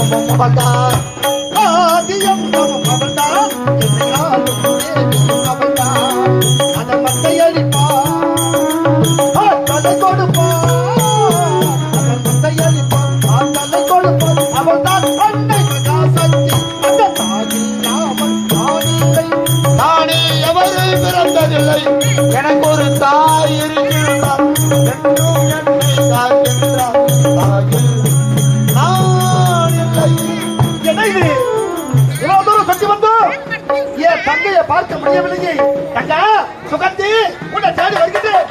அவள்தான் ஆதியம் அவள்தான் அவள்தான் அதை மட்டை அடிப்பான் தலை கொடுப்பான் மட்டை அடிப்பான் தலை கொடுப்பான் அவள்தான் அன்னை பிரகாசத்தி அந்த தாயில்லாமல் தானில்லை தானே எவரை பிறந்ததில்லை எனக்கு ஒரு தாய் இருக்கிறார் என்னை காக்கின்றார் தாயில் தங்கையை பார்க்க முடியவில்லையே தங்கா சுகந்தி உன்னை தேடி வருகிறது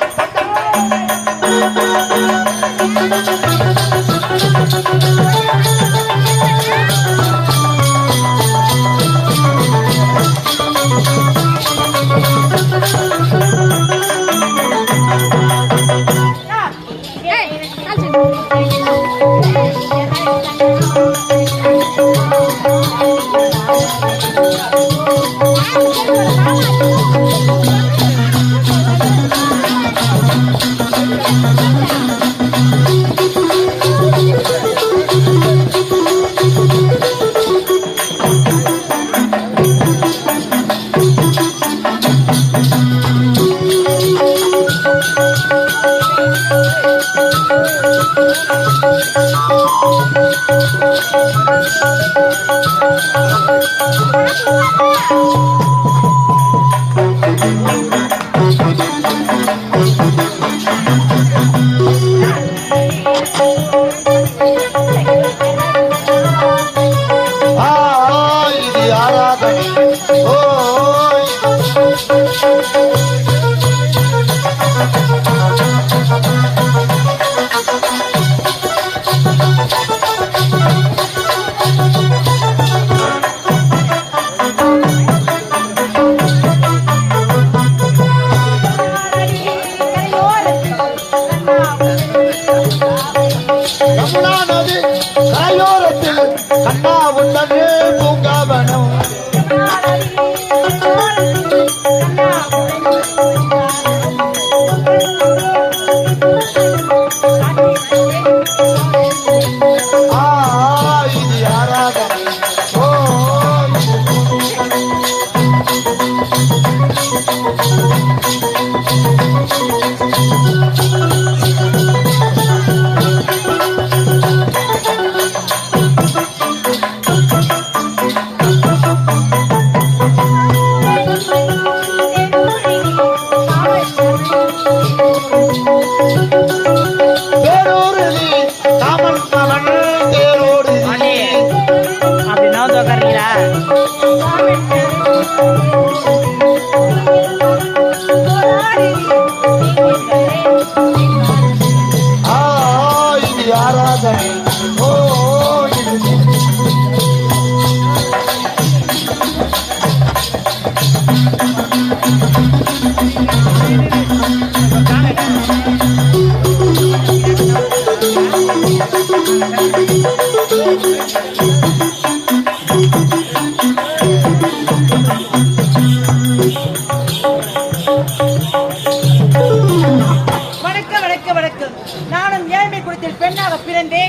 நானும் ஏழ்மை குளத்தில் பெண்ணாக பிறந்தே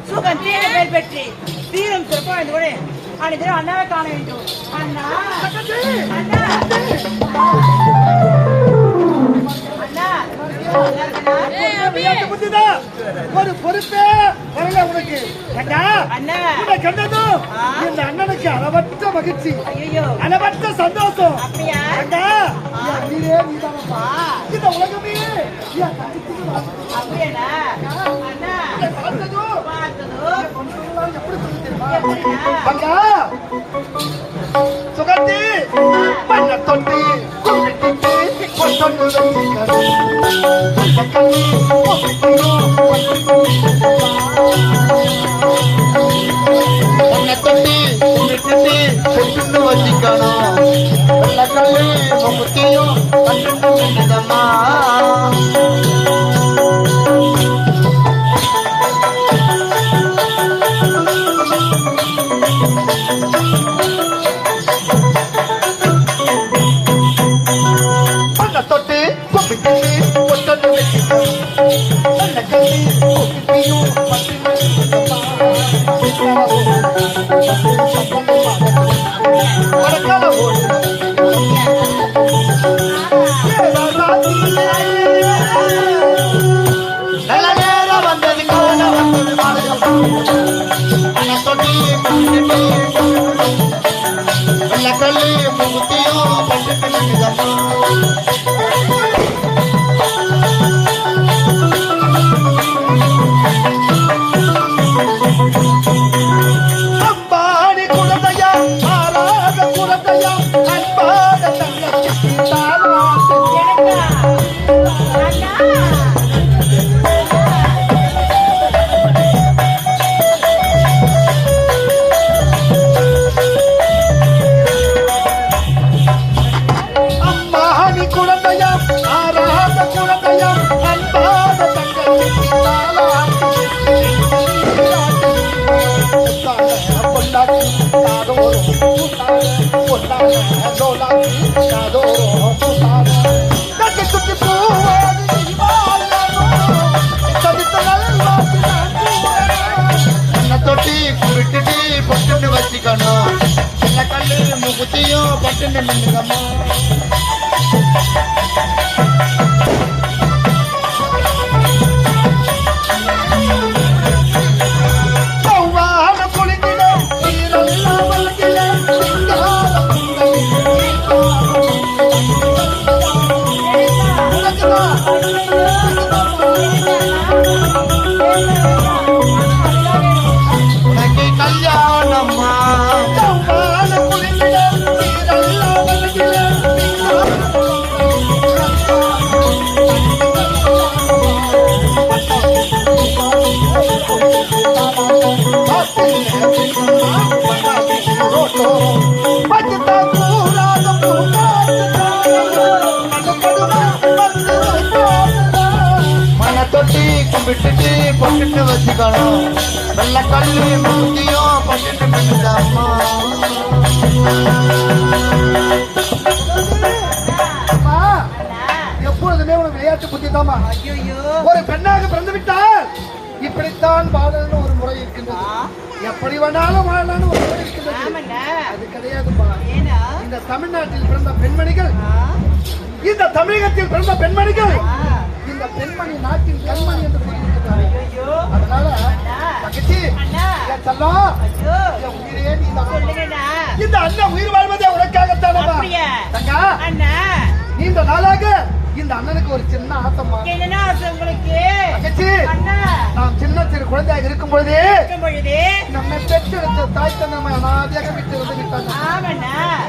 சுகம் தீர மேல் பெற்று தீரும் சிறப்பாக அனைத்து அண்ணாவை காண வேண்டும். அண்ணா அண்ணா ஒரு பொறுப்பே வரல உனக்கு. கண்டதும் இந்த அண்ணனுக்கு அளவற்ற மகிழ்ச்சி, அளவற்ற சந்தோஷம். இந்த உலகமே சுகந்தி மண்ண தொட்டி வச்சிக்கணும் வெள்ளக்கல்லி முத்தியும் கண்டுமா தொட்டு வெள்ளக்கல்லி முத்தியும் நல்ல நேரம் வந்தது கால வந்தது வெள்ளக்கல்லி முகுத்தியும் பட்டு நிற்குதம்மா அம்பாடி குழந்தையா ஆறாத குழந்தையா அன்பாத தங்கச்சி தாலாட்டு அம்மாடி குழந்தையா ஆறாத குழந்தையா அன்பாத தங்கச்சி தாலாட்டு தொட்டி விட்டுட்டு பொட்டு வச்சுக்கணும் கல்லு முகுத்தியும் பட்டு நின்றுக்கம்மா கல்யாணம்மா தொட்டி கும்பிட்டுட்டு பொட்டு வச்சுக்கணும் வெள்ள கல்லு முக்கியம் பட்டு நின்றுதாம்மா எப்பொழுதுமே உனக்கு விளையாட்டு புத்தி தாமா ஒரு பெண்ணாக பிறந்து விட்டால் இப்படித்தான் வாழணும் ஒரு முறை இருக்கின்றது எப்படி வேணாலும் வாழணும் ஒரு முறை இருக்கின்றது அது கிடையாதுப்பா இந்த தமிழ்நாட்டில் பிறந்த பெண்மணிகள் இந்த தமிழகத்தில் பிறந்த பெண்மணிகள் இந்த பெண்மணி நாட்டின் கண்மணி என்று கூறியிருக்கிறார்கள் அதனால தங்கச்சி செல்லம் உயிரே நீதான் இந்த அண்ணன் உயிர் வாழ்வதே உனக்காகத்தானமா தங்கா நீண்ட நாளாக இந்த அண்ணனுக்கு ஒரு சின்ன ஆசைமா என்ன ஆசை உங்களுக்கு தங்கச்சி நாம் சின்ன சிறு குழந்தையாக இருக்கும் பொழுதே நம்ம பெற்றெடுத்த தாய் தந்தை அனாதையாக விட்டு வந்து விட்டாங்க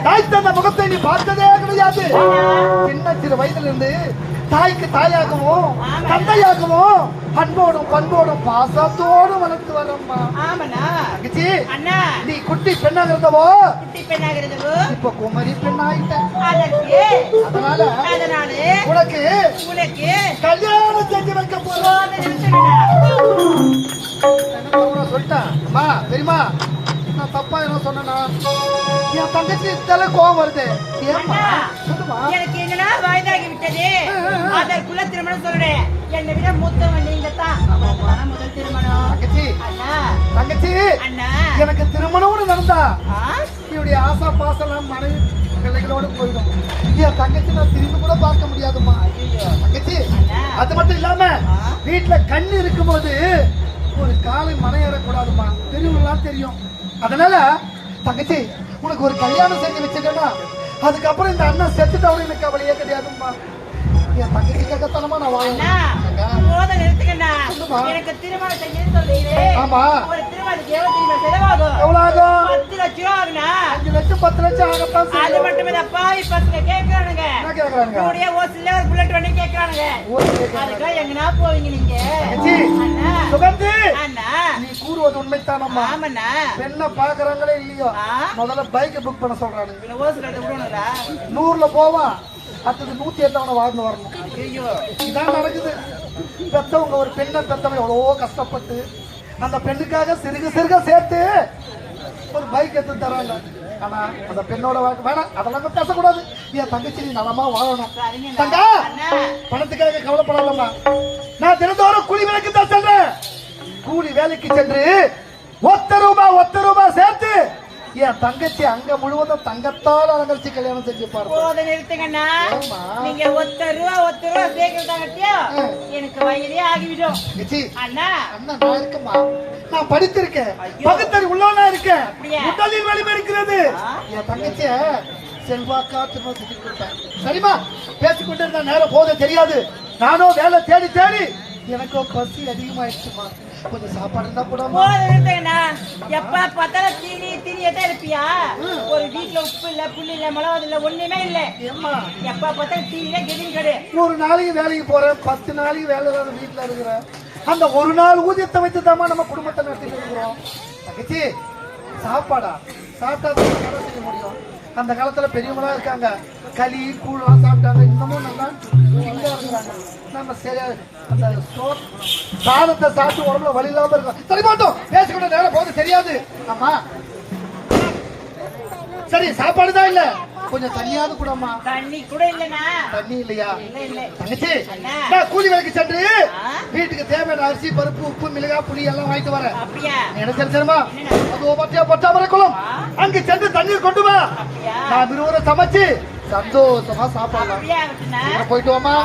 தாய் தந்தை முகத்தை நீ பார்த்ததே கிடையாது சின்ன சிறு வயதிலிருந்து தாய்க்கு தாயாகவும் தந்தையாகவும் அன்போடும் பண்போடும் பாசத்தோடும் வளர்த்து வரம்மா தங்கச்சி நீ குட்டி பெண்ணாக இருந்தவோ இப்ப குமரி பெண்ணாயிட்ட அதனால உனக்கு கல்யாணம் செஞ்சு வைக்க போறோம் சொல்லிட்டேன் அம்மா தெரியுமா நான் தப்பா என்ன சொன்னா என் தங்கச்சி இதெல்லாம் கோவம் வருது எனக்கு என்னன்னா வயதாகி விட்டது அதற்குள்ள திருமணம் சொல்றேன் என்னை விட மூத்தவன் நீங்க தான் முதல் திருமணம் தங்கச்சி எனக்கு திருமணம்னு நடந்தா என்னுடைய ஆசா பாசலாம் மனைவி பிள்ளைகளோடு போயிடும் என் தங்கச்சி நான் திரும்பி கூட பார்க்க முடியாதுமா தங்கச்சி அது மட்டும் இல்லாம வீட்டுல கண்ணு இருக்கும் போது ஒரு காலை மனை ஏறக்கூடாதுமா தெரியும்லாம் தெரியும் அதனால தங்கச்சி உனக்கு ஒரு கல்யாணம் செஞ்சு வச்சுட்டேன்னா அதுக்கப்புறம் இந்த அண்ணன் செத்துட்டவரு எனக்கு அவளையே கிடையாதுமா என் தங்கச்சி கேட்கத்தானமா நான் வாங்க எனக்கு திருமணம் செஞ்சு சொல்றீங்களே ஆமா ஒரு திருமணத்துக்கு எவ்வளவு செலவாகும் எவ்வளவு ஆகும் 10 லட்சம் ஆகுனா 5 லட்சம் 10 லட்சம் ஆகத்தான் அது மட்டுமே பாவி பசங்க கேக்குறானுங்க என்ன கேக்குறாங்க கூடிய ஓசில ஒரு புல்லட் வண்டி கேக்குறானுங்க அதுக்கு எங்கனா போவீங்க நீங்க அண்ணா சுகந்தி அண்ணா நீ கூறுவது உண்மைதானம்மா ஆமாண்ணா பெண்ணை பாக்குறாங்களே இல்லையோ முதல்ல பைக் புக் பண்ண சொல்றானுங்க ஓசில விடணும்டா 100ல போவான் அடுத்தது 108 வார்டு வரணும் இதான் நடக்குது பெத்தவங்க ஒரு பெண்ணை பெத்தவங்க எவ்வளவோ கஷ்டப்பட்டு அந்த பெண்ணுக்காக சிறுக சேர்த்து ஒரு பைக் எடுத்து தராங்க ஆனா அந்த பெண்ணோட வேணாம் அதெல்லாம் பேசக்கூடாது என் தங்கச்சி நீ நலமா வாழணும் தங்கா பணத்துக்காக கவலைப்படாதம்மா நான் தினந்தோறும் கூலி வேலைக்கு தான் செல்றேன் கூலி வேலைக்கு சென்று ஒத்த ரூபாய் சேர்த்து என் தங்கச்சி அங்க முழுவதும் தங்கத்தால் அலங்கரிச்சு கல்யாணம் செஞ்சு பாரு. போத நிறுத்துங்கண்ணா. நீங்க ஒத்த ரூபா சேர்க்கிறதாங்கட்டியா எனக்கு வயதே ஆகிவிடும். அண்ணா அண்ணா நான் இருக்கமா, நான் படித்திருக்கேன், பகுத்தறி உள்ளவனா இருக்கேன், உடலில் வலிமை இருக்கிறது. என் தங்கச்சிய செல்வாக்கா திரும்ப செஞ்சு கொடுத்தேன். சரிமா, பேசிக்கொண்டே இருந்தா நேரம் போத தெரியாது. நானும் வேலை தேடி தேடி எனக்கோ பசி அதிகமாயிடுச்சுமா. கொஞ்சம் சாப்பாடு இருந்தா கூட போத நிறுத்துங்கண்ணா. எப்ப பார்த்தாலும் தீனியத்தான் இருப்பியா? ஒரு வீட்டுல உப்பு இல்ல, புள்ளி இல்ல, மிளகாது இல்ல, ஒண்ணுமே இல்ல. எப்ப பார்த்தாலும் தீனியே கெதின் கடை. ஒரு நாளைக்கு வேலைக்கு போறேன், 10 நாளைக்கு வேலை வீட்டுல இருக்கிறேன். அந்த ஒரு நாள் ஊதியத்தை வைத்துதாமா நம்ம குடும்பத்தை நடத்திட்டு இருக்கிறோம். தங்கச்சி சாப்பாடா சாப்பிட்டா செய்ய முடியும். அந்த காலத்துல பெரியவங்களா இருக்காங்க, களி கூழெல்லாம் சாப்பிட்டாங்க. இன்னமும் நல்லா இருக்கிறாங்க. நம்ம அந்த சாதத்தை சாப்பிட்டு உடம்புல வலி இல்லாம இருக்கும். சரி மாட்டோம், பேசிக்கிட்ட நேரம் போது தெரியாது. ஆமா சரி, சாப்பாடு தான் இல்ல, கொஞ்சம் தண்ணியாவது கூடமா. தண்ணி கூட இல்லனா? தண்ணி இல்லையா? தங்கச்சி நான் கூலி வேலைக்கு சென்று வீட்டுக்கு தேவையான அரிசி, பருப்பு, உப்பு, மிளகா, புளி எல்லாம் வாங்கிட்டு வரேன். என்ன தெரியுமா, அது பத்தியா பொட்டாமரை குளம் அங்க சென்று தண்ணீர் கொண்டு வா. நான் இருவரை சமைச்சு சந்தோஷமா சாப்பிடலாம். போயிட்டு வாமா,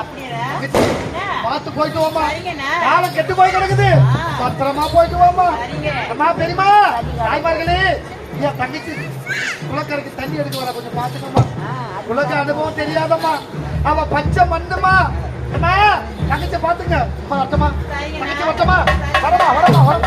பார்த்து போயிட்டு வாமா. காலம் கெட்டு போய் கிடக்குது, பத்திரமா போயிட்டு வாமா. அம்மா பெரியமா தாய்மார்களே, என் தங்கச்சி குளக்கரைக்கு தண்ணி எடுக்க வர, கொஞ்சம் பாத்துக்கமா. உலக அனுபவம் தெரியாதம்மா, அவ பச்சை மண்ணுமா. அம்மா தங்கச்சி பாத்துங்க. வட்டமா தங்கச்சி, வட்டமா, வரமா வரமா வர.